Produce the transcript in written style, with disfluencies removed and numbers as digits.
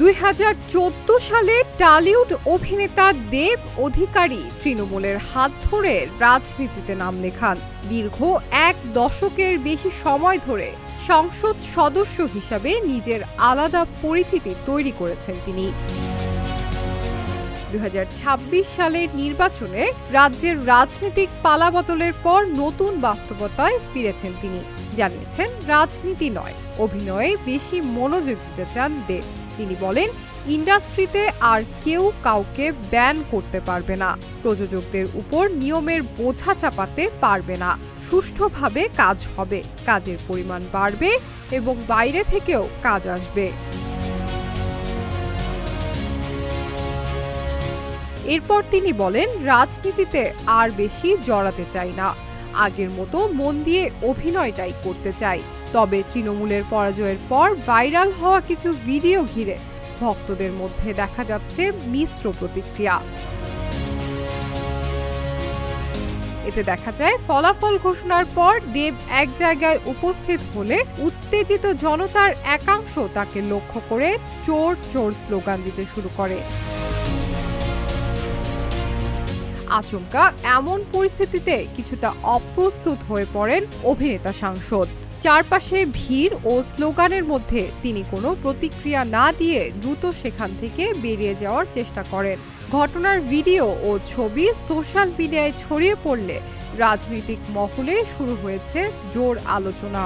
2014 সালে টলিউড অভিনেতা দেব অধিকারী তৃণমূলের হাত ধরে রাজনীতিতে নাম লেখান। দীর্ঘ এক দশকের বেশি সময় ধরে সংসদ সদস্য হিসাবে নিজের আলাদা পরিচিতি তৈরি করেছেন তিনি। 2026 সালের নির্বাচনে রাজ্যের রাজনৈতিক পালাবদলের পর নতুন বাস্তবতায় ফিরেছেন তিনি। জানিয়েছেন, রাজনীতি নয়, অভিনয়ে বেশি মনোযোগ দিতে চান দেব। তিনি বলেন, ইন্ডাস্ট্রিতে আর কেউ কাউকে ব্যান করতে পারবে না, প্রযোজকদের উপর নিয়মের বোঝা চাপাতে পারবে না। সুষ্ঠুভাবে কাজ হবে, কাজের পরিমাণ বাড়বে এবং বাইরে থেকেও কাজ আসবে। এরপর তিনি বলেন, রাজনীতিতে আর বেশি জড়াতে চাই না, আগের মতো মন দিয়ে অভিনয়টাই করতে চাই। তবে তৃণমূলের পরাজয়ের পর ভাইরাল হওয়া কিছু ভিডিও ঘিরে ভক্তদের মধ্যে দেখা যাচ্ছে মিশ্র প্রতিক্রিয়া। এতে দেখা যায়, ফলাফল ঘোষণার পর দেব এক জায়গায় উপস্থিত হলে উত্তেজিত জনতার একাংশ তাকে লক্ষ্য করে চোর চোর স্লোগান দিতে শুরু করে। আচমকা এমন পরিস্থিতিতে কিছুটা অপ্রস্তুত হয়ে পড়েন অভিনেতা সাংসদ। চারপাশে ভিড় ও স্লোগানের মধ্যে তিনি কোনো প্রতিক্রিয়া না দিয়ে দ্রুত সেখান থেকে বেরিয়ে যাওয়ার চেষ্টা করেন। ঘটনার ভিডিও ও ছবি সোশ্যাল মিডিয়ায় ছড়িয়ে পড়লে রাজনৈতিক মহলে শুরু হয়েছে জোর আলোচনা।